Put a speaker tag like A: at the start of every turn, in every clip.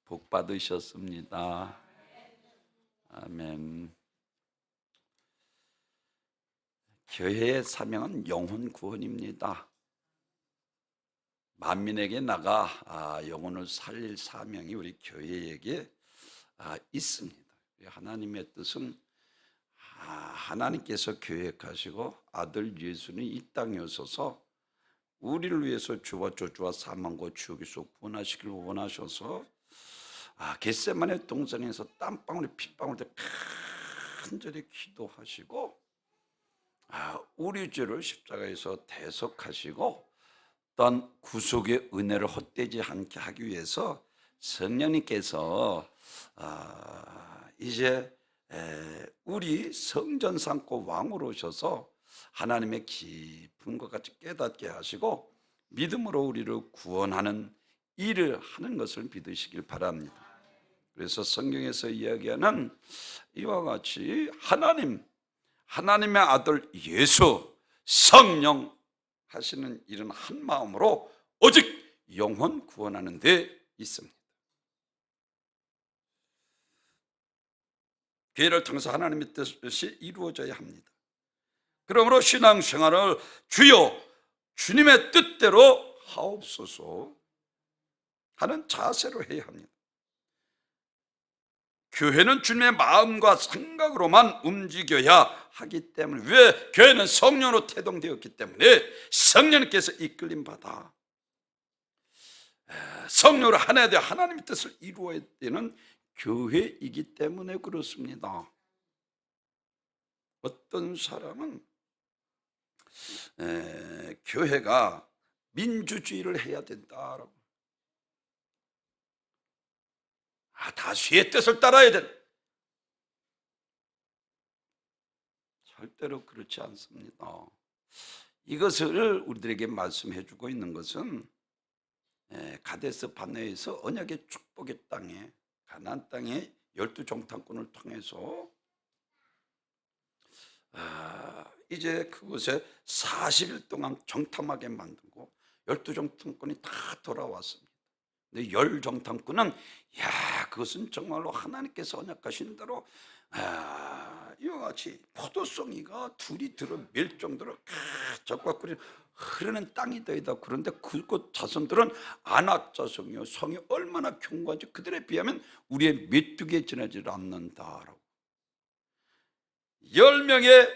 A: 복 받으셨습니다. 아멘. 교회의 사명은 영혼 구원입니다. 만민에게 나가 영혼을 살릴 사명이 우리 교회에게 있습니다. 하나님의 뜻은 하나님께서 계획하시고 아들 예수는 이 땅에 오셔서 우리를 위해서 주와 저주와 사망과 지옥에서 구원하시길 원하셔서 겟세마네 동산에서 땀방울에 핏방울에 간절히 기도하시고 우리 죄를 십자가에서 대속하시고 또한 구속의 은혜를 헛되지 않게 하기 위해서 성령님께서 이제 우리 성전 삼고 왕으로 오셔서 하나님의 깊은 것 같이 깨닫게 하시고 믿음으로 우리를 구원하는 일을 하는 것을 믿으시길 바랍니다. 그래서 성경에서 이야기하는 이와 같이 하나님의 아들 예수 성령 하시는 일은 한 마음으로 오직 영혼 구원하는 데 있습니다. 교회를 통해서 하나님의 뜻이 이루어져야 합니다. 그러므로 신앙생활을 주여 주님의 뜻대로 하옵소서 하는 자세로 해야 합니다. 교회는 주님의 마음과 생각으로만 움직여야 하기 때문에, 왜? 교회는 성령으로 태동되었기 때문에 성령님께서 이끌림 받아 성령으로 하나에 대해 하나님의 뜻을 이루어야 되는 교회이기 때문에 그렇습니다. 어떤 사람은 교회가 민주주의를 해야 된다라고, 다수의 뜻을 따라야 된다. 절대로 그렇지 않습니다. 이것을 우리들에게 말씀해 주고 있는 것은 가데스 바네에서 언약의 축복의 땅에, 가나안 땅에 12정탐꾼을 통해서 이제 그곳에 40일 동안 정탐하게 만들고 12정탐꾼이 다 돌아왔습니다. 근데 10정탐꾼은 그것은 정말로 하나님께서 언약하신 대로 이와 같이 포도송이가 둘이 들어 멜 정도로 적과 꿀이 흐르는 땅이다. 그런데 그곳 자손들은 아낙 자손이요, 성이 얼마나 견고한지 그들에 비하면 우리의 메뚜기에 지나지 않는다라고. 10명의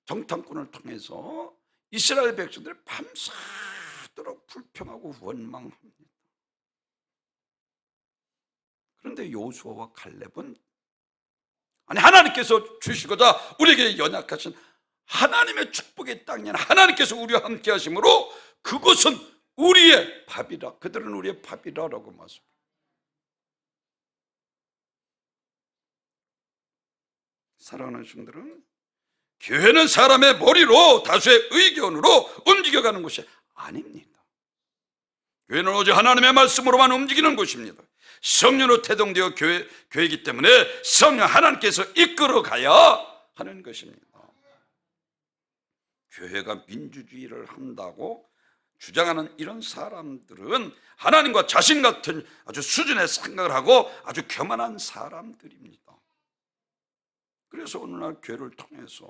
A: 정탐꾼을 통해서 이스라엘 백성들이 밤새도록 불평하고 원망합니다. 그런데 여호수아와 칼렙은 하나님께서 주시고자 우리에게 연약하신 하나님의 축복의 땅이 하나님께서 우리와 함께 하심으로 그것은 우리의 밥이라, 그들은 우리의 밥이라라고 말씀합니다. 사랑하는 성도들은, 교회는 사람의 머리로 다수의 의견으로 움직여가는 것이 아닙니다. 교회는 오직 하나님의 말씀으로만 움직이는 곳입니다. 성령으로 태동되어 교회이기 때문에 성령 하나님께서 이끌어가야 하는 것입니다. 교회가 민주주의를 한다고 주장하는 이런 사람들은 하나님과 자신 같은 아주 수준의 생각을 하고 아주 교만한 사람들입니다. 그래서 오늘날 교회를 통해서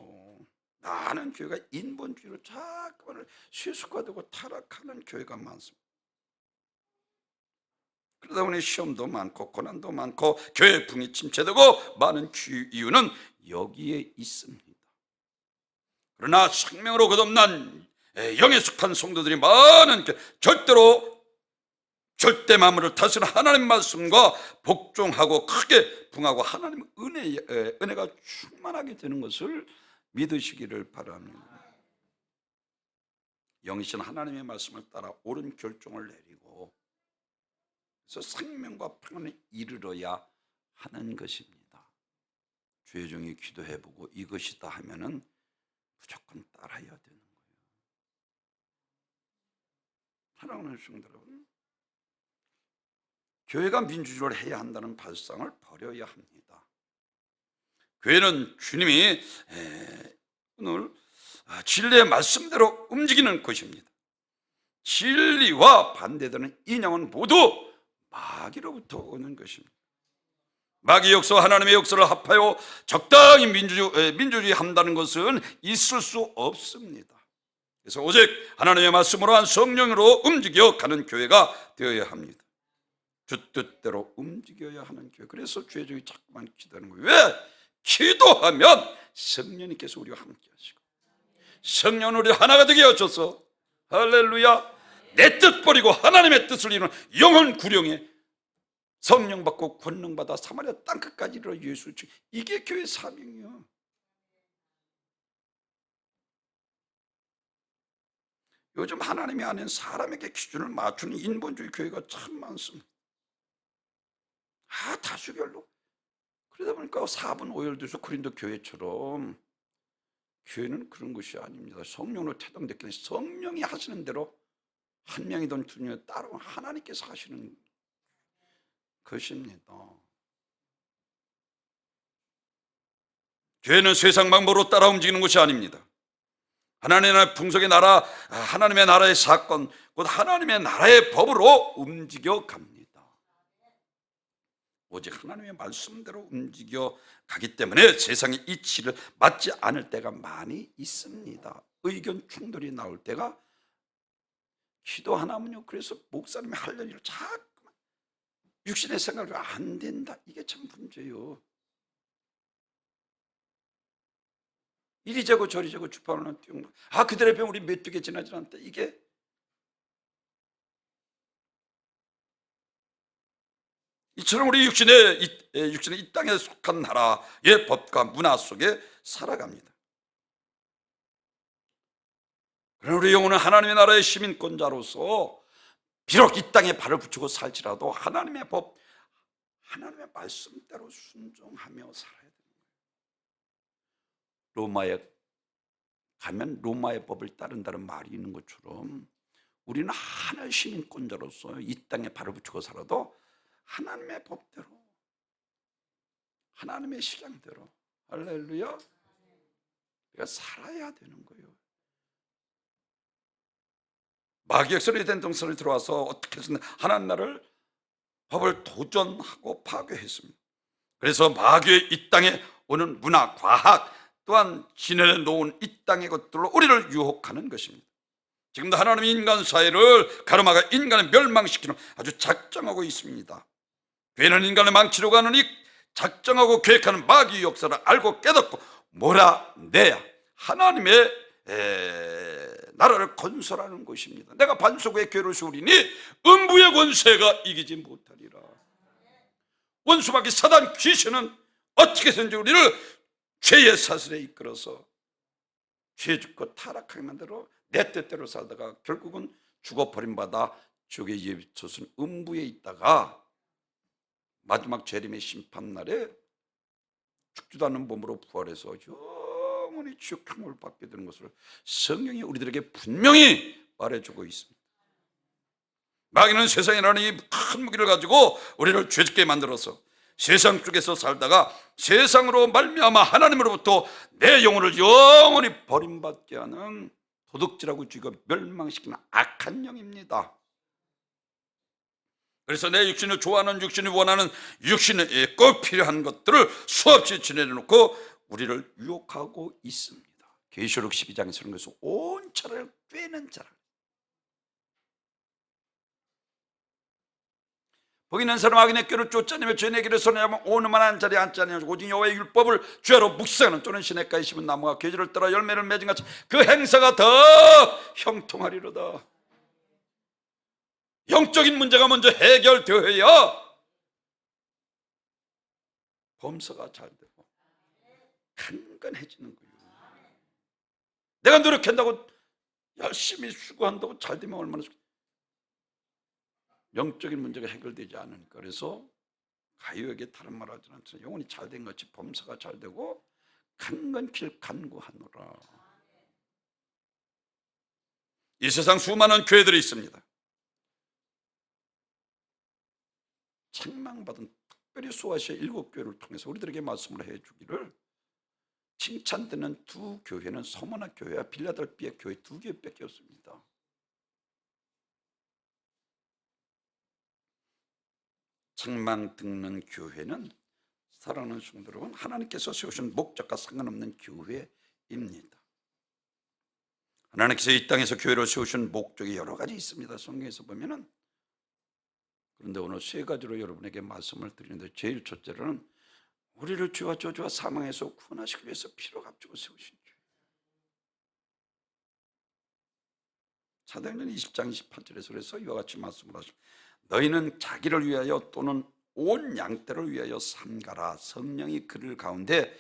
A: 많은 교회가 인본주의로 자꾸만 세속화되고 타락하는 교회가 많습니다. 그러다 보니 시험도 많고 고난도 많고 교회 풍이 침체되고 많은 이유는 여기에 있습니다. 그러나 생명으로 거듭난 영에 속한 성도들이 많은 절대 만물을 다스리는 하나님 말씀과 복종하고 크게 분하고 하나님 은혜가 충만하게 되는 것을 믿으시기를 바랍니다. 영이신 하나님의 말씀을 따라 옳은 결정을 내리고 그래서 생명과 평안에 이르러야 하는 것입니다. 주의 종이 기도해보고 이것이다 하면은 무조건 따라야 되는 거예요. 사랑하는 성도 여러분, 교회가 민주주의를 해야 한다는 발상을 버려야 합니다. 교회는 주님이 오늘 진리의 말씀대로 움직이는 것입니다. 진리와 반대되는 인형은 모두 마귀로부터 오는 것입니다. 마귀의 역사와 하나님의 역사를 합하여 적당히 민주주의 한다는 것은 있을 수 없습니다. 그래서 오직 하나님의 말씀으로 한 성령으로 움직여가는 교회가 되어야 합니다. 주 뜻대로 움직여야 하는 교회. 그래서 주의 자꾸만 기도하는 거예요. 왜? 기도하면 성령님께서 우리와 함께 하시고 성령은 우리 하나가 되게 하셔서 할렐루야, 내 뜻 버리고 하나님의 뜻을 이루는 영혼 구령에 성령 받고 권능 받아 사마리아 땅끝까지 이르러 예수 주, 이게 교회 사명이요. 요즘 하나님이 아닌 사람에게 기준을 맞추는 인본주의 교회가 참 많습니다. 다수결로. 그러다 보니까 4분 5열돼서 고린도 교회처럼, 교회는 그런 것이 아닙니다. 성령으로 태동됐기 때문에 성령이 하시는 대로 한 명이든 두 명이든 따로 하나님께서 하시는 것입니다. 교회는 세상 방법으로 따라 움직이는 것이 아닙니다. 하나님의 나라, 풍속의 나라, 하나님의 나라의 사건, 곧 하나님의 나라의 법으로 움직여 갑니다. 오직 하나님의 말씀대로 움직여 가기 때문에 세상의 이치를 맞지 않을 때가 많이 있습니다. 의견 충돌이 나올 때가, 기도 하나면요, 그래서 목사님이 할 일을 자꾸만 육신의 생각으로 안 된다, 이게 참 문제예요. 이리 저고 저리 저고 주파는 띄운 거. 그들의 병 우리 메뚜기 지나지 않다. 이게 이처럼 우리 육신의 이 땅에 속한 나라의 법과 문화 속에 살아갑니다. 그러나 우리 영혼은 하나님의 나라의 시민권자로서 비록 이 땅에 발을 붙이고 살지라도 하나님의 법, 하나님의 말씀대로 순종하며 살아야 됩니다. 로마에 가면 로마의 법을 따른다는 말이 있는 것처럼 우리는 하나의 시민권자로서 이 땅에 발을 붙이고 살아도 하나님의 법대로, 하나님의 식양대로, 할렐루야, 우리가 살아야 되는 거예요. 마귀의 역사에 된 동선을 들어와서 어떻게 해서든 하나님 나라를, 법을 도전하고 파괴했습니다. 그래서 마귀의 이 땅에 오는 문화, 과학, 또한 지내놓은 이 땅의 것들로 우리를 유혹하는 것입니다. 지금도 하나님이 인간 사회를 가로막아 인간을 멸망시키는 아주 작정하고 있습니다. 교회는 인간을 망치려고 하는 이 작정하고 계획하는 마귀의 역사를 알고 깨닫고 몰아내야 하나님의 나라를 건설하는 것입니다. 내가 반석의 교회를 세우리니 음부의 권세가 이기지 못하리라. 원수마귀 사단 귀신은 어떻게 해서든지 우리를 죄의 사슬에 이끌어서 죄 짓고 타락하게 만들어 내 뜻대로 살다가 결국은 죽어 버림받아 지옥의 예비처슨 음부에 있다가 마지막 재림의 심판날에 죽지도 않는 몸으로 부활해서 영원히 지옥형을 받게 되는 것을 성경이 우리들에게 분명히 말해주고 있습니다. 마귀는 세상이라는 이 큰 무기를 가지고 우리를 죄짓게 만들어서 세상 쪽에서 살다가 세상으로 말미암아 하나님으로부터 내 영혼을 영원히 버림받게 하는 도둑질하고 죽여 멸망시키는 악한 영입니다. 그래서 내 육신을 좋아하는, 육신이 원하는, 육신에 꼭 필요한 것들을 수없이 지내놓고 우리를 유혹하고 있습니다. 계시록 12장에서 그런 것을 온 차를 꿰는 자라. 복 있는 사람 악인의 꾀를 쫓아내며 죄의 길을 선회하면 오늘만한 자리에 앉지 아니하고 오직 여호와의 율법을 죄로 묵상하는 또는 시냇가에 심은 나무가 계절을 따라 열매를 맺은 같이 그 행사가 더 형통하리로다. 영적인 문제가 먼저 해결되어야 범사가 잘 되고 강건해지는 거예요. 내가 노력한다고 열심히 수고한다고 잘 되면 얼마나 좋겠어요. 영적인 문제가 해결되지 않으니까. 그래서 가요에게 다른 말 하지 않잖아요. 영혼이 잘된 것이 범사가 잘 되고 강건길 간구하노라. 이 세상 수많은 교회들이 있습니다. 책망받은 특별히 소아시아 7교회를 통해서 우리들에게 말씀을 해주기를, 칭찬되는 2교회는 서머나 교회와 빌라델피아 교회 2교회밖에 없습니다. 책망 듣는 교회는 사랑하는 성도 여러분, 하나님께서 세우신 목적과 상관없는 교회입니다. 하나님께서 이 땅에서 교회를 세우신 목적이 여러 가지 있습니다. 성경에서 보면은. 그런데 오늘 세 가지로 여러분에게 말씀을 드리는데, 제일 첫째로는 우리를 죄와 저주와 사망에서 구원하시기 위해서 피로 값주고 세우신 교회. 사도행전 20장 28절에서 그래서 이와 같이 말씀을 하십니다. 너희는 자기를 위하여 또는 온 양떼를 위하여 삼가라. 성령이 그들 가운데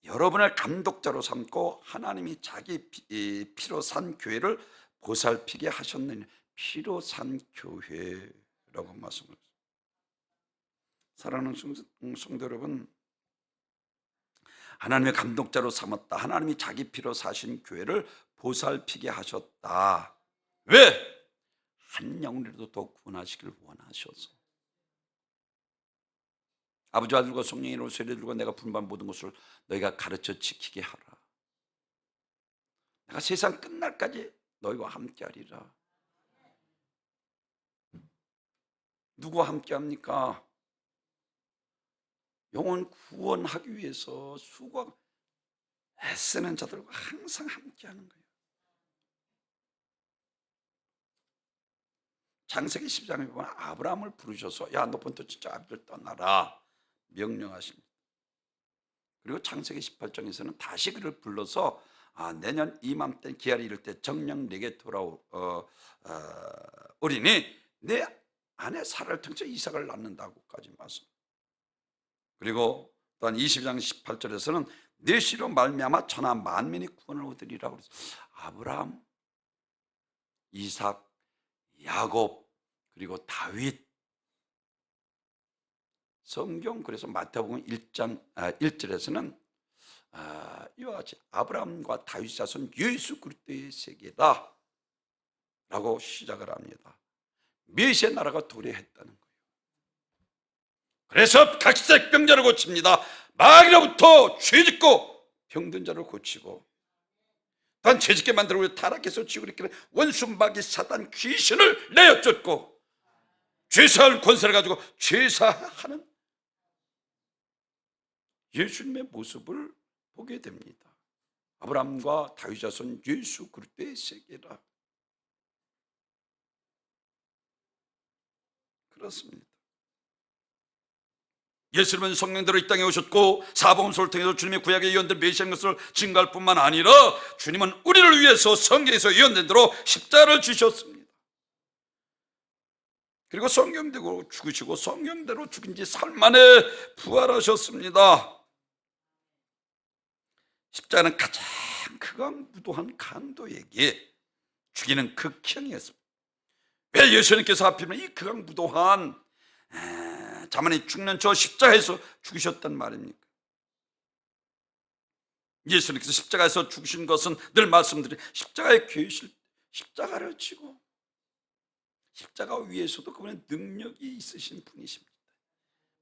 A: 여러분을 감독자로 삼고 하나님이 자기 피로 산 교회를 보살피게 하셨느니. 피로 산 교회라고 말씀을 했습니다. 사랑하는 성도 여러분, 하나님의 감독자로 삼았다. 하나님이 자기 피로 사신 교회를 보살피게 하셨다. 왜? 한 영혼이라도 더 구원하시길 원하셔서. 아버지와 아들과 성령으로 세례들과 내가 분반 모든 것을 너희가 가르쳐 지키게 하라. 내가 세상 끝날까지 너희와 함께하리라. 누구와 함께합니까? 영혼 구원하기 위해서 수고 애쓰는 자들과 항상 함께하는 거예요. 창세기 10장에 보면 아브라함을 부르셔서 야, 너 본토 진짜 아비를 떠나라 명령하십니다. 그리고 창세기 18장에서는 다시 그를 불러서 내년 이맘때 기한이 이를 때 정녕 내게 돌아오리니 내 아내 사라를 통해서 이삭을 낳는다고까지 말씀. 그리고 또한 20장 18절에서는 내 씨로 말미암아 천하 만민이 구원을 얻으리라고 그랬어요. 아브라함, 이삭, 야곱, 그리고 다윗. 성경 그래서 마태복음 1절에서는 이와 같이 아브라함과 다윗 자손 예수 그리스도의 세계다 라고 시작을 합니다. 메시아 나라가 도래했다는 거예요. 그래서 각색 병자를 고칩니다. 마귀로부터 죄짓고 병든 자를 고치고, 단 죄짓게 만들고 타락해서 지구를 이끄는 원수 마귀 사단 귀신을 내어 쫓고 죄사할 권세를 가지고 죄사하는 예수님의 모습을 보게 됩니다. 아브라함과 다윗 자손 예수 그리스도의 세계라. 그렇습니다. 예수님은 성령대로 이 땅에 오셨고 사복음서를 통해서 주님의 구약의 예언된 메시아인 것을 증거할 뿐만 아니라 주님은 우리를 위해서 성경에서 예언된 대로 십자가를 지셨습니다. 그리고 성경대로 죽으시고 성경대로 죽은 지 사흘 만에 부활하셨습니다. 십자가는 가장 극악무도한 강도에게 죽이는 극형이었습니다. 왜 예수님께서 하필이면 이 극악무도한 자만이 죽는 저 십자가에서 죽으셨단 말입니까? 예수님께서 십자가에서 죽으신 것은 늘 말씀드린 십자가의 계실, 십자가를 지고 십자가 위에서도 그분의 능력이 있으신 분이십니다.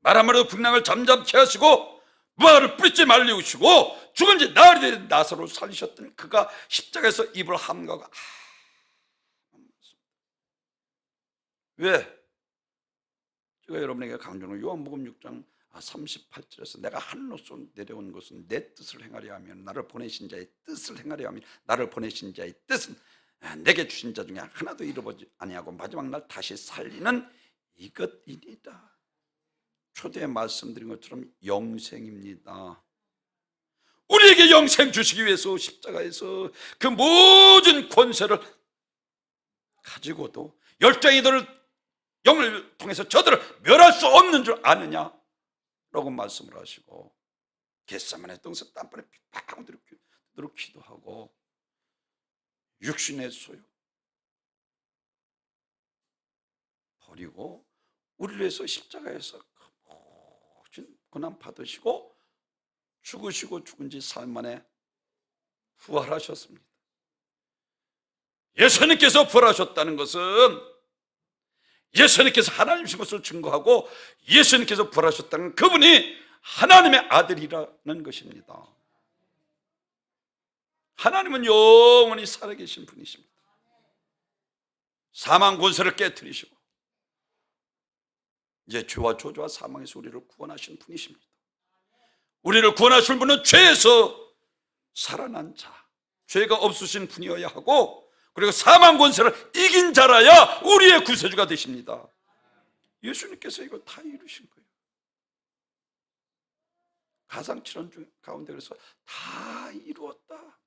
A: 말 한마디로 풍랑을 잠잠케 하시고 무화과를 뿌리째 말리우시고 죽은 지 나흘이 된 나사로를 살리셨던 그가 십자가에서 입을 함가고 왜? 제가 여러분에게 강조하는 요한복음 6장 38절에서 내가 하늘로서 내려온 것은 내 뜻을 행하려 하면 나를 보내신 자의 뜻을 행하려 하면 나를 보내신 자의 뜻은 내게 주신 자 중에 하나도 잃어버리지 아니하고 마지막 날 다시 살리는 이것이니라. 초대에 말씀드린 것처럼 영생입니다. 우리에게 영생 주시기 위해서 십자가에서 그 모든 권세를 가지고도 열정이들을 영을 통해서 저들을 멸할 수 없는 줄 아느냐 라고 말씀을 하시고 겟세마네 동산 땀방울에 팡 들어 기도하고 육신의 소유 버리고 우리를 위해서 십자가에서 모든 고난 받으시고 죽으시고 죽은 지 사흘 만에 부활하셨습니다. 예수님께서 부활하셨다는 것은 예수님께서 하나님이신 것을 증거하고 예수님께서 부활하셨다는 그분이 하나님의 아들이라는 것입니다. 하나님은 영원히 살아계신 분이십니다. 사망 권세를 깨뜨리시고 이제 죄와 저주와 사망에서 우리를 구원하신 분이십니다. 우리를 구원하실 분은 죄에서 살아난 자, 죄가 없으신 분이어야 하고, 그리고 사망 권세를 이긴 자라야 우리의 구세주가 되십니다. 예수님께서 이거 다 이루신 거예요. 가상칠언 가운데 그래서 다 이루었다.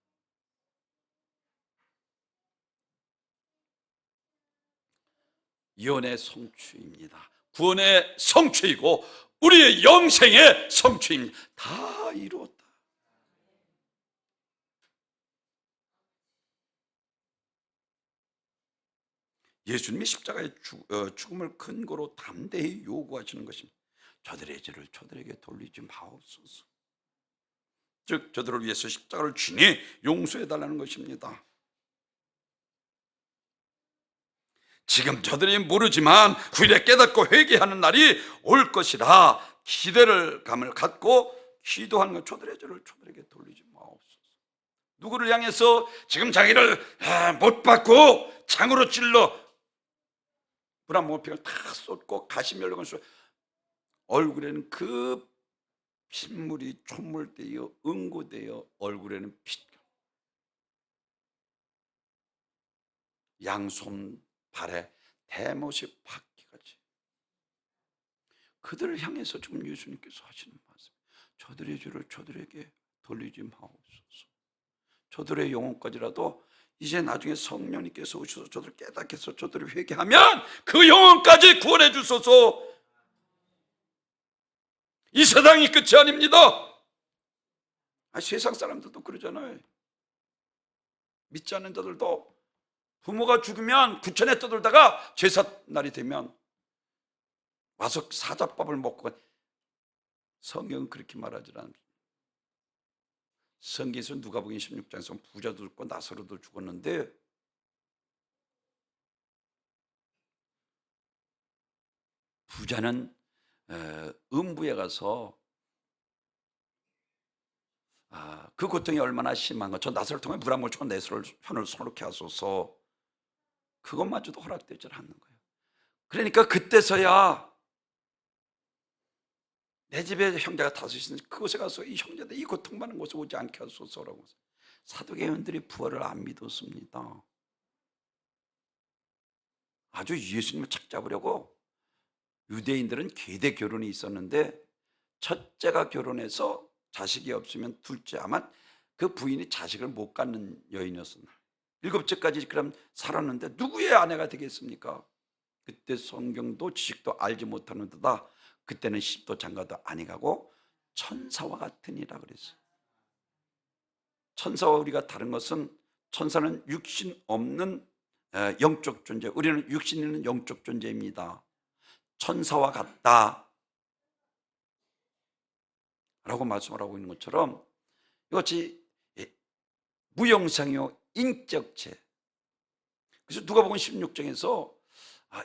A: 예언의 성취입니다. 구원의 성취이고 우리의 영생의 성취입니다. 다 이루었다. 예수님이 십자가의 죽음을 근거로 담대히 요구하시는 것입니다. 저들의 죄를 저들에게 돌리지 마옵소서. 즉 저들을 위해서 십자가를 친히 용서해달라는 것입니다. 지금 저들이 모르지만 후일에 깨닫고 회개하는 날이 올 것이라 기대를 감을 갖고 기도하는 것, 저들의 죄를 저들에게 돌리지 마옵소서. 누구를 향해서 지금 자기를 못 받고 창으로 찔러 불안목피를 다 쏟고 가시면력을 쏟고 얼굴에는 그 핏물이 촛물되어 응고되어 얼굴에는 핏, 양손 발에 대못이 박기까지, 그들을 향해서 지금 예수님께서 하시는 말씀, 저들의 죄를 저들에게 돌리지 마옵소서. 저들의 영혼까지라도 이제 나중에 성령님께서 오셔서 저들을 깨닫게 해서 저들을 회개하면 그 영혼까지 구원해 주소서. 이 세상이 끝이 아닙니다. 세상 사람들도 그러잖아요. 믿지 않는 자들도 부모가 죽으면 구천에 떠들다가 제삿날이 되면 와서 사자밥을 먹고, 성경은 그렇게 말하지 않습니다. 성경에서 누가복음 16장에서 부자도 죽고 나사로도 죽었는데 부자는 음부에 가서 그 고통이 얼마나 심한가, 저 나사를 통해 물 한 모금 주고 내 혀를 손놓게 하소서, 그것마저도 허락되지 않는 거예요. 그러니까 그때서야 내 집에 형제가 다섯 있으니 그곳에 가서 이 형제들 이 고통받는 곳에 오지 않게 하소서라고. 사두개인들이 부활을 안 믿었습니다. 아주 예수님을 착잡으려고 유대인들은 계대 결혼이 있었는데 첫째가 결혼해서 자식이 없으면 둘째, 아마 그 부인이 자식을 못 갖는 여인이었습니다. 일곱째까지 그럼 살았는데 누구의 아내가 되겠습니까? 그때 성경도 지식도 알지 못하는 데다 그때는 시집도 장가도 아니 가고 천사와 같으니라 그랬어요. 천사와 우리가 다른 것은, 천사는 육신 없는 영적 존재, 우리는 육신 있는 영적 존재입니다. 천사와 같다 라고 말씀을 하고 있는 것처럼 이것이 무형상이요 인격체. 그래서 누가복음 16장에서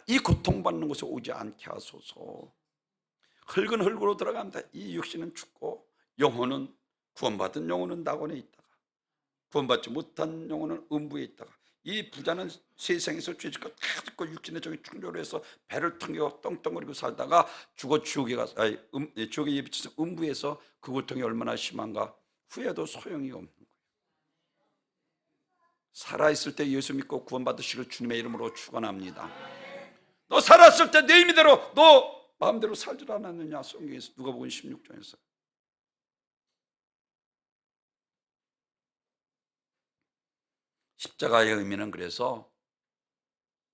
A: 이 고통받는 곳에 오지 않게 하소서. 흙은 흙으로 들어갑니다. 이 육신은 죽고 영혼은, 구원받은 영혼은 낙원에 있다가 구원받지 못한 영혼은 음부에 있다가, 이 부자는 세상에서 죄짓고 다 짓고 육신의 정이 충돌해서 배를 텅겨 떵떵거리고 살다가 죽어 지옥에 가서 지옥에 예비쳐서 음부에서 그 고통이 얼마나 심한가 후회도 소용이 없는 거예요. 살아있을 때 예수 믿고 구원받으시길 주님의 이름으로 축원합니다. 너 살았을 때 내 임의대로 너 마음대로 살질 않았느냐, 성경에서 누가복음 16장에서. 십자가의 의미는 그래서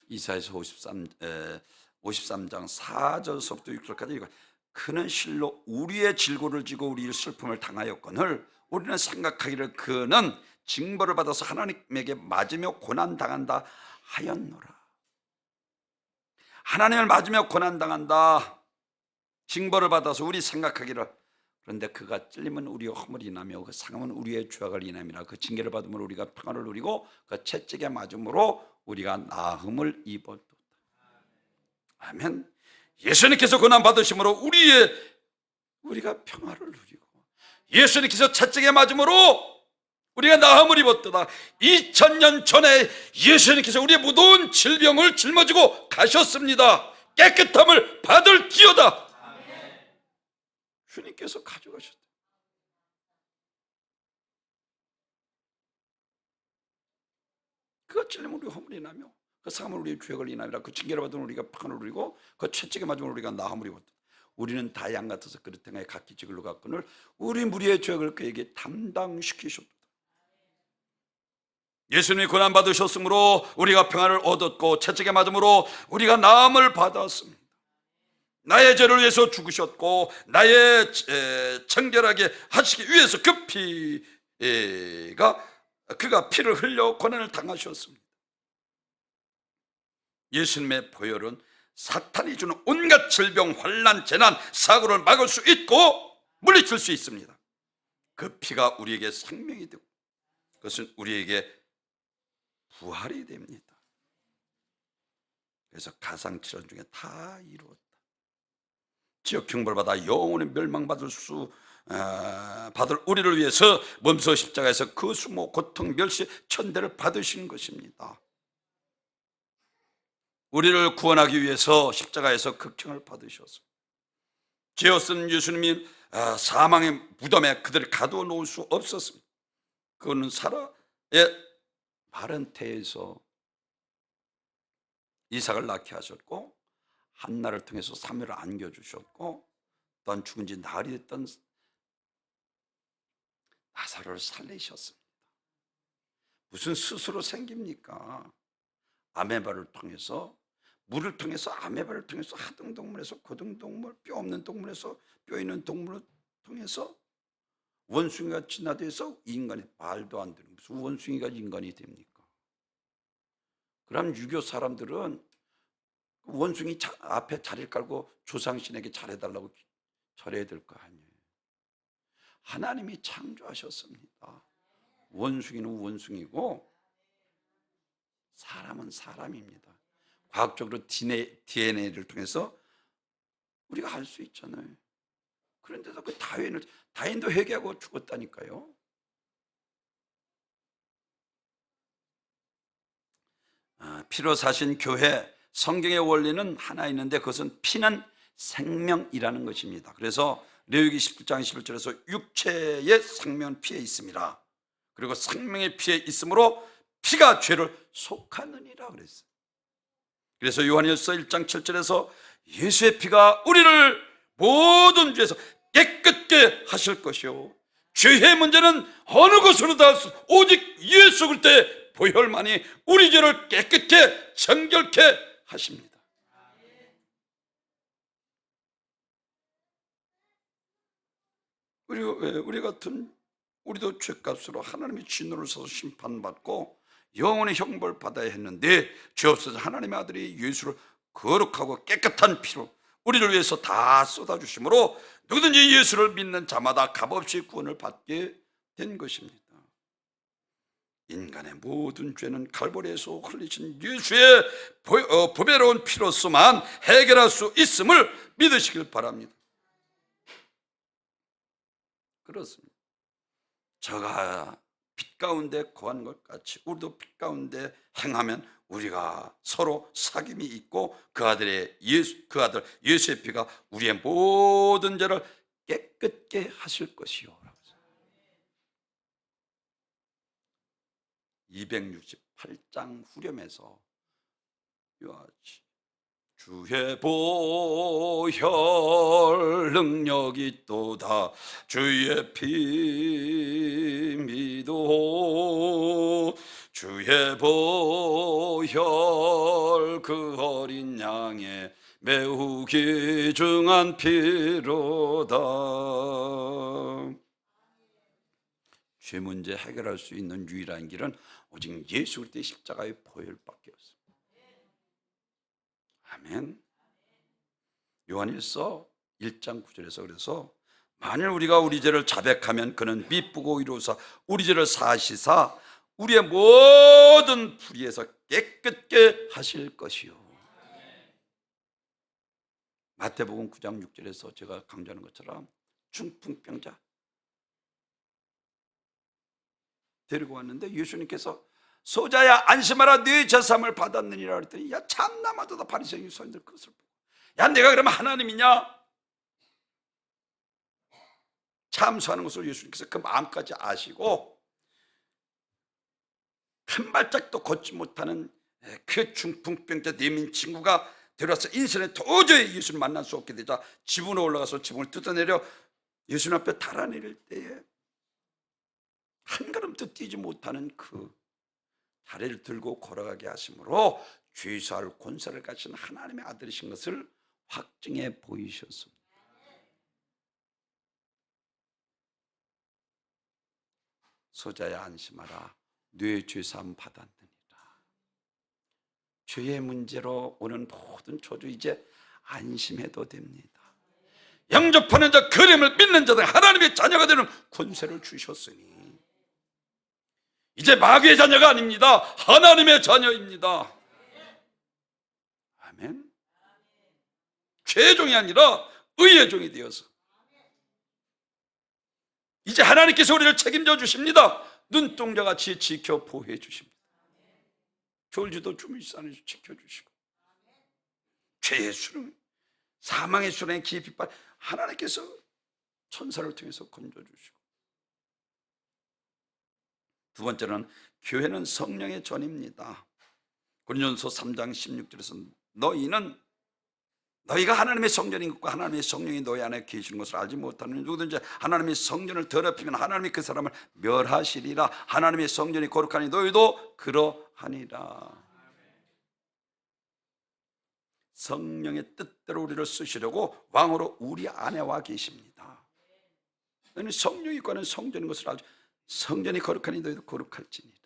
A: 이사야서 53장 4절서부터 6절까지 그는 실로 우리의 질고를 지고 우리의 슬픔을 당하였거늘 우리는 생각하기를 그는 징벌을 받아서 하나님에게 맞으며 고난당한다 하였노라. 하나님을 맞으며 고난당한다, 징벌을 받아서 우리 생각하기를, 그런데 그가 찔림은 우리의 허물이 인하며 그 상함은 우리의 죄악을 인함이라. 그 징계를 받음으로 우리가 평안을 누리고 그 채찍에 맞음으로 우리가 나음을 입었도다. 아멘. 예수님께서 고난 받으심으로 우리가 평안을 누리고 예수님께서 채찍에 맞음으로 우리가 나음을 입었도다. 2000년 전에 예수님께서 우리의 무더운 질병을 짊어지고 가셨습니다. 깨끗함을 받을지어다. 주님께서 가져가셨다. 그가 찔림을 우리가 허물이 나며 그 상함을 우리의 죄를 인하여 그 징계를 받은 우리가 평안을 누리고 그 채찍에 맞으면 우리가 나음을 입었다. 우리는 다 양 같아서 그릇 행하여 각기 지글로 갔거늘 우리 무리의 죄악을 그에게 담당시키셨다. 예수님이 고난받으셨으므로 우리가 평안을 얻었고 채찍에 맞음으로 우리가 나음을 받았습니다. 나의 죄를 위해서 죽으셨고 나의 청결하게 하시기 위해서 그가 피를 흘려 고난을 당하셨습니다. 예수님의 보혈은 사탄이 주는 온갖 질병, 환난, 재난, 사고를 막을 수 있고 물리칠 수 있습니다. 그 피가 우리에게 생명이 되고 그것은 우리에게 부활이 됩니다. 그래서 가상칠언 중에 다 이루었다. 지옥 형벌받아 영원히 멸망받을 받을 우리를 위해서 몸소 십자가에서 그 수모 고통 멸시 천대를 받으신 것입니다. 우리를 구원하기 위해서 십자가에서 극형을 받으셔서 죄였은 예수님이 사망의 무덤에 그들을 가두어 놓을 수 없었습니다. 그거는 사라의 마른 태에서 이삭을 낳게 하셨고 한나를 통해서 사무엘을 안겨주셨고 또한 죽은 지 나흘이 됐던 나사로를 살리셨습니다. 무슨 스스로 생깁니까? 아메바를 통해서, 물을 통해서, 아메바를 통해서, 하등동물에서 고등동물, 뼈 없는 동물에서 뼈 있는 동물을 통해서 원숭이가 진화돼서 인간이 말도 안 되는 무슨 원숭이가 인간이 됩니까? 그럼 유교 사람들은 원숭이 앞에 자리를 깔고 조상신에게 잘해달라고 절해야 될 거 아니에요. 하나님이 창조하셨습니다. 원숭이는 원숭이고 사람은 사람입니다. 과학적으로 DNA를 통해서 우리가 알 수 있잖아요. 그런데도 그 다윈도 회개하고 죽었다니까요. 피로 사신 교회, 성경의 원리는 하나 있는데 그것은 피는 생명이라는 것입니다. 그래서 레위기 17장 11절에서 육체의 생명은 피에 있습니다. 그리고 생명의 피에 있으므로 피가 죄를 속하느니라 그랬어요. 그래서 요한일서 1장 7절에서 예수의 피가 우리를 모든 죄에서 깨끗게 하실 것이요 죄의 문제는 어느 것으로 다 오직 예수 그리스도의 보혈만이 우리 죄를 깨끗게 정결케 하십니다. 우리도 죄값으로 하나님의 진노를 써서 심판받고 영원히 형벌 받아야 했는데 죄 없어서 하나님의 아들이 예수를 거룩하고 깨끗한 피로 우리를 위해서 다 쏟아주심으로 누구든지 예수를 믿는 자마다 값없이 구원을 받게 된 것입니다. 인간의 모든 죄는 갈보리에서 흘리신 예수의 보배로운 피로서만 해결할 수 있음을 믿으시길 바랍니다. 그렇습니다. 저가 빛 가운데 거한 것 같이 우리도 빛 가운데 행하면 우리가 서로 사귐이 있고 그 아들 예수의 피가 우리의 모든 죄를 깨끗게 하실 것이요. 268장 후렴에서 주의 보혈 능력이 또다 주의 피 믿어 주의 보혈 그 어린 양의 매우 귀중한 피로다. 죄 문제 해결할 수 있는 유일한 길은 오직 예수 그리스도의 십자가의 보혈밖에 없습니다. 아멘. 요한일서 1장 9절에서 그래서 만일 우리가 우리 죄를 자백하면 그는 미쁘고 이로사 우리 죄를 사하시사 우리의 모든 불의에서 깨끗게 하실 것이요. 마태복음 9장 6절에서 제가 강조하는 것처럼 중풍병자 데리고 왔는데 예수님께서 소자야 안심하라 네 죄사함을 받았느니라 그랬더니 야 참나마다 바리새인 서인들 그것을 보고 야, 내가 그러면 하나님이냐? 참소하는 것을 예수님께서 그 마음까지 아시고 한 발짝도 걷지 못하는 그 중풍병자 내민 친구가 데려와서 인생에 도저히 예수를 만날 수 없게 되자 지붕으로 올라가서 지붕을 뜯어내려 예수님 앞에 달아내릴 때에 한 걸음도 뛰지 못하는 그 다리를 들고 걸어가게 하심으로 죄사할 권세를 가진 하나님의 아들이신 것을 확증해 보이셨습니다. 소자야 안심하라, 뇌 죄사함 받았느니라. 죄의 문제로 오는 모든 저주 이제 안심해도 됩니다. 영접하는 자, 그림을 믿는 자들 하나님의 자녀가 되는 권세를 주셨으니 이제 마귀의 자녀가 아닙니다. 하나님의 자녀입니다. 아멘. 죄의 종이 아니라 의의 종이 되어서 이제 하나님께서 우리를 책임져 주십니다. 눈동자같이 지켜 보호해 주십니다. 졸지도 주무시지 않으시고 지켜주시고 죄의 수렁, 사망의 수렁에 깊이 빠져 하나님께서 천사를 통해서 건져주시고, 두 번째는 교회는 성령의 전입니다. 고린도전서 3장 16절에서 너희가 하나님의 성전인 것과 하나님의 성령이 너희 안에 계시는 것을 알지 못하는 누구든지 하나님의 성전을 더럽히면 하나님이 그 사람을 멸하시리라. 하나님의 성전이 거룩하니 너희도 그러하니라. 성령의 뜻대로 우리를 쓰시려고 왕으로 우리 안에 와 계십니다. 너희는 성령이 있고 성전인 것을 알죠. 성전이 거룩하니 너희도 거룩할지니라.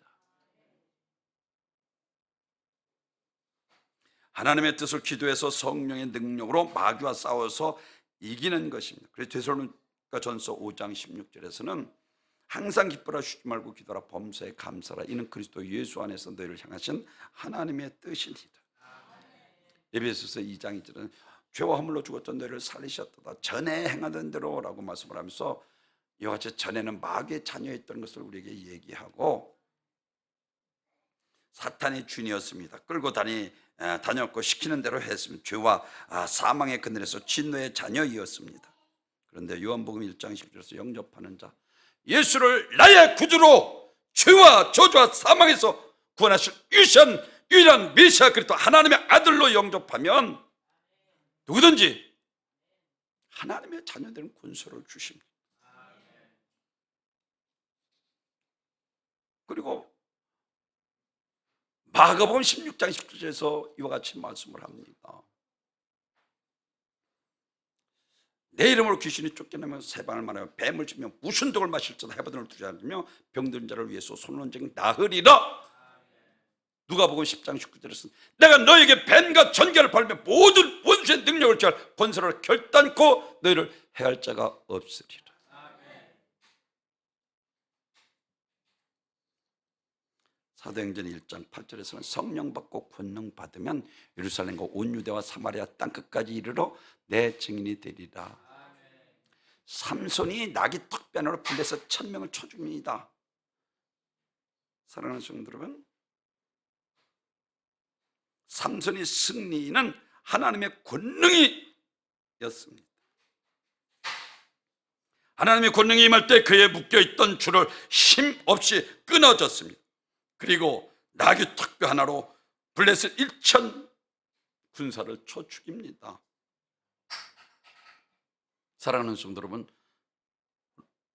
A: 하나님의 뜻을 기도해서 성령의 능력으로 마귀와 싸워서 이기는 것입니다. 그래서 데살로니가전서 5장 16절에서는 항상 기뻐라, 쉬지 말고 기도하라, 범사에 감사하라, 이는 그리스도 예수 안에서 너희를 향하신 하나님의 뜻이니라. 에베소서 2장 2절은 죄와 허물로 죽었던 너희를 살리셨도다, 전에 행하던 대로라고 말씀을 하면서 이와 같이 전에는 마귀의 자녀였던 것을 우리에게 얘기하고, 사탄의 주인이었습니다. 끌고 다녔고 시키는 대로 했습니다. 죄와 사망의 그늘에서 진노의 자녀이었습니다. 그런데 요한복음 1장 10절에서 영접하는 자, 예수를 나의 구주로 죄와 저주와 사망에서 구원하실 유일한 메시아 그리스도 하나님의 아들로 영접하면 누구든지 하나님의 자녀들은 권세를 주십니다. 그리고 마가복음 16장 10절에서 이와 같이 말씀을 합니다. 내 이름으로 귀신이 쫓겨나면 세방을 말하며 뱀을 치며 무슨 독을 마실지라 해바든을 두지 않으며 병든 자를 위해서 손을 언쟁 나으리라. 누가복음 10장 19절에서 내가 너에게 뱀과 전개를 발며 모든 원수의 능력을 취할 권세를 결단코 너희를 해할 자가 없으리라. 사도행전 1장 8절에서는 성령 받고 권능 받으면 예루살렘과 온 유대와 사마리아 땅끝까지 이르러 내 증인이 되리라. 삼손이 나귀 턱변으로 불려서 1000명을 쳐 죽입니다. 사랑하는 성도 여러분, 삼손의 승리는 하나님의 권능이었습니다. 하나님의 권능이 임할 때 그의 묶여있던 줄을 힘없이 끊어졌습니다. 그리고 나귀 턱뼈 하나로 블레셋 1000 군사를 쳐 죽입니다. 사랑하는 성도 여러분,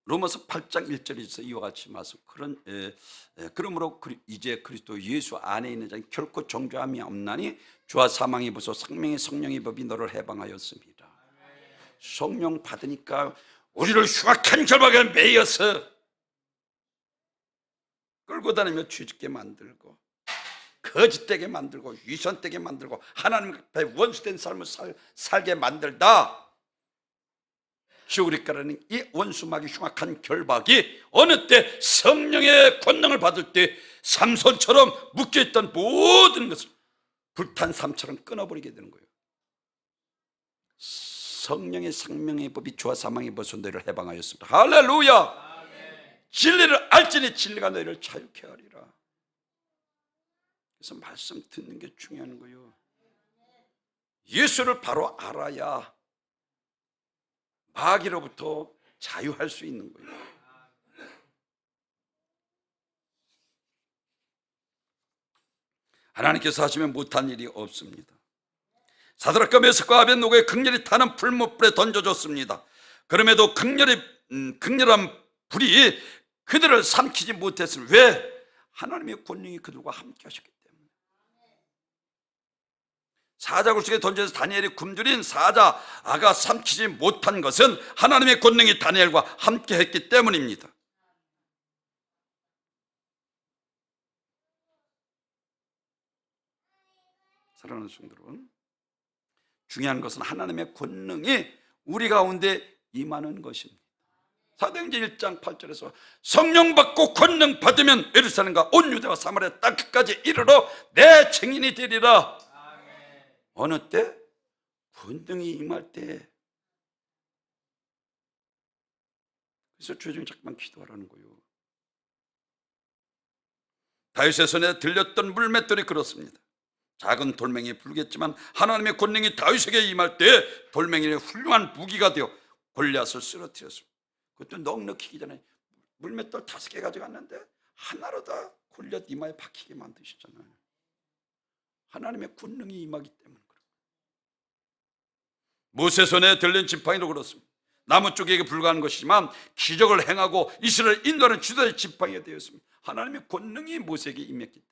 A: 로마서 8장 1절에서 이와 같이 말씀, 그러므로 이제 그리스도 예수 안에 있는 자는 결코 정죄함이 없나니 죄와 사망의 법소 생명의 성령의 법이 너를 해방하였습니다. 성령 받으니까 우리를 흉악한 결박에 매여서 끌고 다니며 죄짓게 만들고 거짓되게 만들고 위선되게 만들고 하나님 앞에 원수된 삶을 살게 만들다. 지옥으로 가라는 이 원수막이 흉악한 결박이 어느 때 성령의 권능을 받을 때 삼손처럼 묶여있던 모든 것을 불탄 삶처럼 끊어버리게 되는 거예요. 성령의 생명의 법이 죄와 사망의 법에서 너희를 해방하였습니다. 할렐루야. 진리를 알지니 진리가 너희를 자유케 하리라. 그래서 말씀 듣는 게 중요한 거예요. 예수를 바로 알아야 마귀로부터 자유할 수 있는 거예요. 하나님께서 하시면 못한 일이 없습니다. 사드락과 메삭과 아벳노고의 극렬히 타는 불못불에 던져졌습니다. 그럼에도 극렬한 불이 그들을 삼키지 못했습니다. 왜? 하나님의 권능이 그들과 함께 하셨기 때문에. 사자굴 속에 던져서 다니엘이 굶주린 사자아가 삼키지 못한 것은 하나님의 권능이 다니엘과 함께 했기 때문입니다. 사랑하는 성도 여러분, 중요한 것은 하나님의 권능이 우리 가운데 임하는 것입니다. 사도행전 1장 8절에서 성령 받고 권능 받으면 예루살렘과 온 유대와 사마리아 땅끝까지 이르러 내 증인이 되리라. 어느 때? 권능이 임할 때. 그래서 주의 잠깐만 기도하라는 거예요. 다윗의 손에 들렸던 물맷돌이 그렇습니다. 작은 돌멩이에 불겠지만 하나님의 권능이 다윗에게 임할 때 돌멩이는 훌륭한 무기가 되어 골리앗을 쓰러뜨렸습니다. 그것도 넉넉히 기기 전에 물맷돌 5개 가져갔는데 하나로 다 골리앗 이마에 박히게 만드시잖아요. 하나님의 권능이 임하기 때문에 그래요. 모세 손에 들린 지팡이도 그렇습니다. 나무 쪽에게 불과한 것이지만 기적을 행하고 이스라엘 인도하는 주도의 지팡이가 되었습니다. 하나님의 권능이 모세에게 임했기 때문에.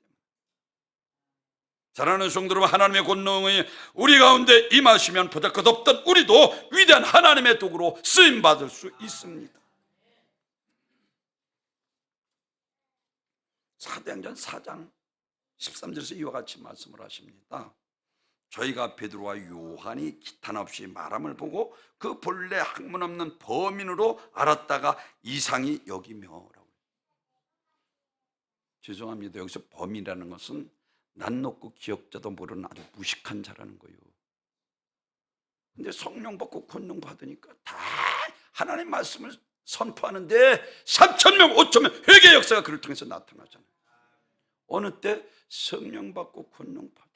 A: 사랑하는 성도 여러분, 하나님의 권능이 우리 가운데 임하시면 보잘것없던 우리도 위대한 하나님의 도구로 쓰임받을 수 있습니다. 사도행전 4장 13절에서 이와 같이 말씀을 하십니다. 저희가 베드로와 요한이 기탄 없이 말함을 보고 그 본래 학문 없는 범인으로 알았다가 이상히 여기며라고. 죄송합니다. 여기서 범인이라는 것은 낯 높고 기억자도 모르는 아주 무식한 자라는 거예요. 근데 성령 받고 권능 받으니까 다 하나님 말씀을 선포하는데 3,000명, 5,000명 회개 역사가 그를 통해서 나타나잖아요. 어느 때? 성령 받고 권능 받으니까.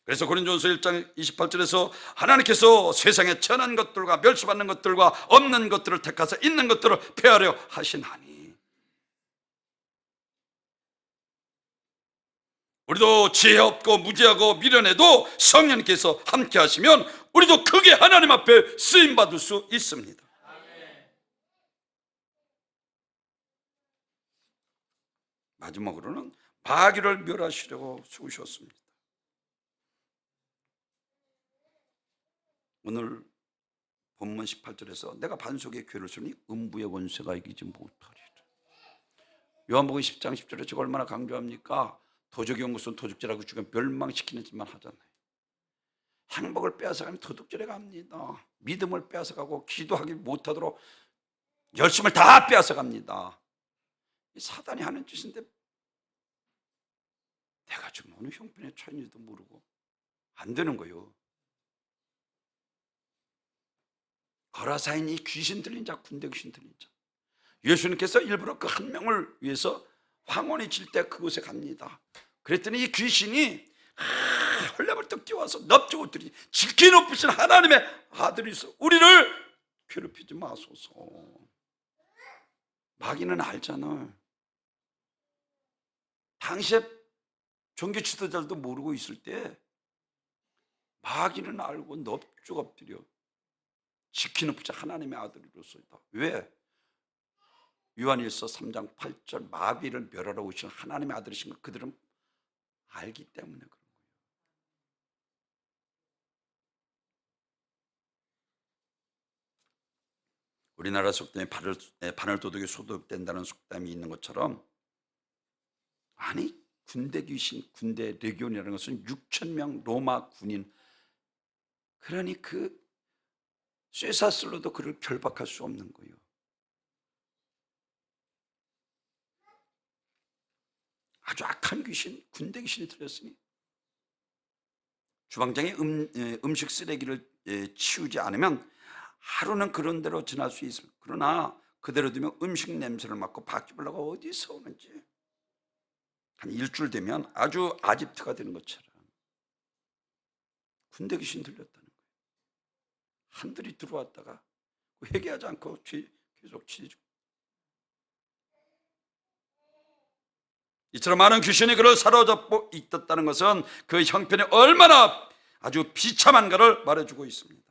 A: 그래서 고린도전서 1장 28절에서 하나님께서 세상에 천한 것들과 멸시받는 것들과 없는 것들을 택하사 있는 것들을 폐하려 하시나니, 우리도 지혜 없고 무지하고 미련해도 성령께서 함께 하시면 우리도 크게 하나님 앞에 쓰임받을 수 있습니다. 마지막으로는 마귀를 멸하시려고 쏘셨습니다. 오늘 본문 18절에서 내가 반석의 괴를 쓰니 음부의 원수가 이기지 못하리라. 요한복음 10장 10절에 저거 얼마나 강조합니까? 도적이 온 것은 도둑질하고 죽여 멸망시키는 짓만 하잖아요. 행복을 빼앗아가면 도둑질에 갑니다. 믿음을 빼앗아가고 기도하기 못하도록 열심을 다 빼앗아갑니다. 사단이 하는 짓인데 내가 지금 어느 형편에 처했는지도 모르고 안 되는 거예요. 거라사인 이 귀신 들린 자, 군대 귀신 들린 자, 예수님께서 일부러 그 한 명을 위해서 황혼이 질 때 그곳에 갑니다. 그랬더니 이 귀신이 헐레벌떡 뛰어와서 넙죽을 들이 지키 높으신 하나님의 아들이 있어 우리를 괴롭히지 마소서. 마귀는 알잖아. 당시에 종교 지도자들도 모르고 있을 때 마귀는 알고 넙죽 엎드려 지키 높으신 하나님의 아들이로서이다. 왜? 요한일서 3장 8절 마귀를 멸하러 오신 하나님의 아들이신 걸 그들은 알기 때문에 그런 거예요. 우리나라 속담에 바늘도둑이 소독된다는 속담이 있는 것처럼, 아니 군대 귀신, 군대 레기온이라는 것은 6,000명 로마 군인, 그러니 그 쇠사슬로도 그를 결박할 수 없는 거예요. 아주 악한 귀신, 군대 귀신이 들렸으니 주방장에 음식 쓰레기를 치우지 않으면 하루는 그런 대로 지날 수 있습니다. 그러나 그대로 두면 음식 냄새를 맡고 바퀴벌레가 어디서 오는지 한 일주일 되면 아주 아집트가 되는 것처럼 군대 귀신 들렸다는 거예요. 한들이 들어왔다가 회개하지 않고 계속 치죠. 이처럼 많은 귀신이 그를 사로잡고 있었다는 것은 그 형편이 얼마나 아주 비참한가를 말해주고 있습니다.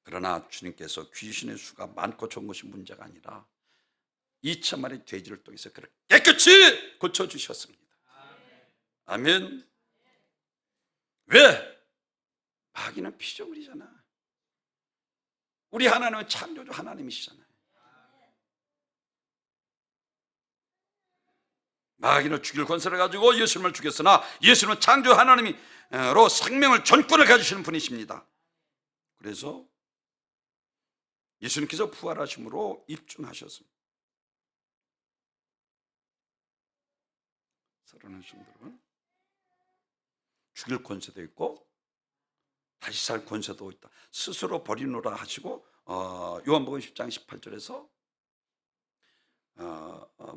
A: 그러나 주님께서 귀신의 수가 많고 적은 것이 문제가 아니라 2,000마리 돼지를 통해서 그를 깨끗이 고쳐주셨습니다. 아멘. 왜? 마귀는 피조물이잖아. 우리 하나님은 창조주 하나님이시잖아요. 마귀는 죽일 권세를 가지고 예수님을 죽였으나 예수님은 창조 하나님으로 생명을 전권을 가지시는 분이십니다. 그래서 예수님께서 부활하심으로 입증하셨습니다. 사랑하는 성도들은 죽일 권세도 있고 다시 살 권세도 있다. 스스로 버리노라 하시고 요한복음 10장 18절에서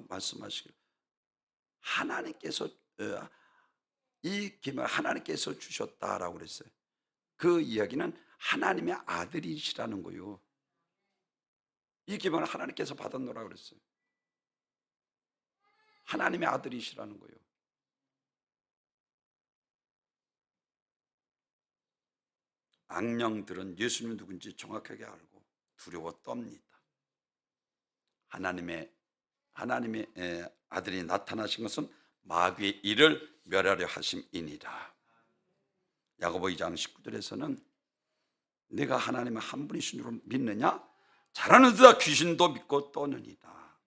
A: 말씀하시길 하나님께서 이 기회를 하나님께서 주셨다라고 그랬어요. 그 이야기는 하나님의 아들이시라는 거예요. 이 기회를 하나님께서 받았노라 그랬어요. 하나님의 아들이시라는 거예요. 악령들은 예수님이 누군지 정확하게 알고 두려워 떱니다. 하나님의 아들이 나타나신 것은 마귀의 일을 멸하려 하심이니라. 야고보 2장 19절에서는 내가 하나님의 한 분이신 줄 믿느냐? 잘하는 데다 귀신도 믿고 떠느니라.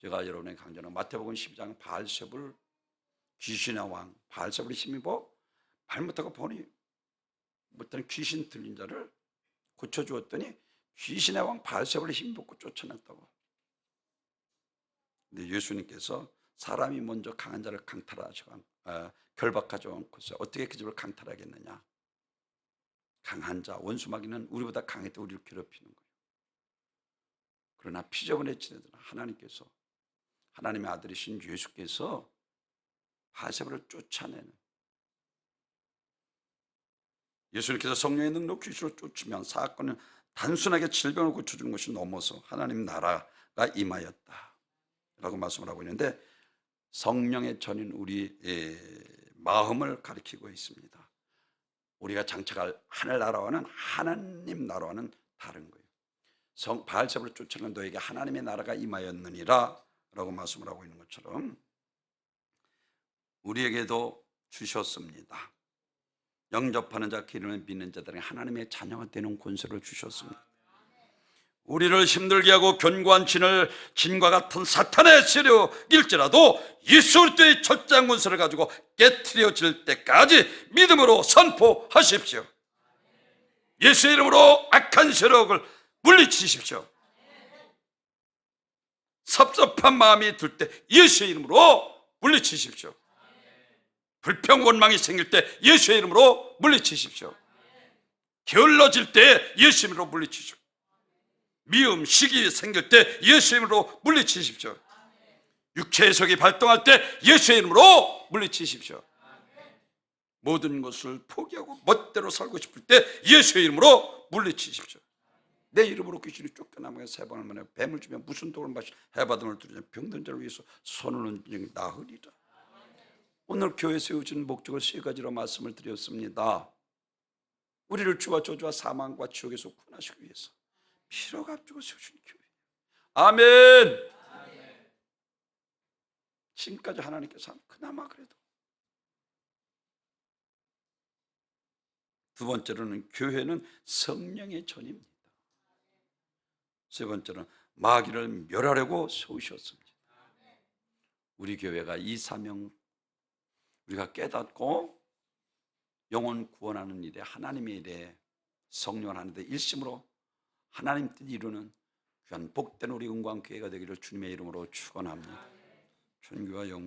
A: 제가 여러분에게 강조하는 마태복음 12장 바알세불 귀신의 왕 바알세불이 힘입어 발못하고 보니 어떤 귀신 들린 자를 고쳐주었더니 귀신의 왕 바알세불이 힘입고 쫓아냈다고. 근데 예수님께서 사람이 먼저 강한 자를 강탈하시고 결박하지 않고서 어떻게 그 집을 강탈하겠느냐? 강한 자, 원수 마귀는 우리보다 강했다 우리를 괴롭히는 거예요. 그러나 피조물의 하나님께서 하나님의 아들이신 예수께서 바알세불을 쫓아내는 예수님께서 성령의 능력 귀신을 쫓으면 사건은 단순하게 질병을 고쳐주는 것이 넘어서 하나님 나라가 임하였다 라고 말씀을 하고 있는데 성령의 전인 우리 마음을 가리키고 있습니다. 우리가 장착할 하늘나라와는 하나님 나라와는 다른 거예요. 바알세불을 쫓아낸 너에게 하나님의 나라가 임하였느니라 라고 말씀을 하고 있는 것처럼 우리에게도 주셨습니다. 영접하는 자, 기름을 믿는 자들에게 하나님의 자녀가 되는 권세를 주셨습니다. 우리를 힘들게 하고 견고한 진과 같은 사탄의 세력일지라도 예수 그리스도의 철저한 권세를 가지고 깨트려질 때까지 믿음으로 선포하십시오. 예수의 이름으로 악한 세력을 물리치십시오. 섭섭한 마음이 들 때 예수의 이름으로 물리치십시오. 불평 원망이 생길 때 예수의 이름으로 물리치십시오. 게을러질 때 예수의 이름으로 물리치십시오. 미움, 시기 생길 때 예수의 이름으로 물리치십시오. 육체의 속이 발동할 때 예수의 이름으로 물리치십시오. 모든 것을 포기하고 멋대로 살고 싶을 때 예수의 이름으로 물리치십시오. 내 이름으로 귀신이 쫓겨나면 세 번을 만에 뱀을 주면 무슨 독을 마시 해바등을 두르냐 병든 자를 위해서 손을 얹으니 나으리라. 오늘 교회 세우신 목적을 세 가지로 말씀을 드렸습니다. 우리를 주와 저주와 사망과 지옥에서 구원하시기 위해서 피로 값주고 세우신 교회. 아멘. 지금까지 하나님께서 그나마 그래도. 두 번째로는 교회는 성령의 전입니다. 세 번째는 마귀를 멸하려고 세우셨습니다. 우리 교회가 이 사명 우리가 깨닫고 영혼 구원하는 일에 하나님의 일에 성령을 하는데 일심으로 하나님 뜻 이루는 귀한 복된 우리 은광교회가 되기를 주님의 이름으로 축원합니다. 천교와 영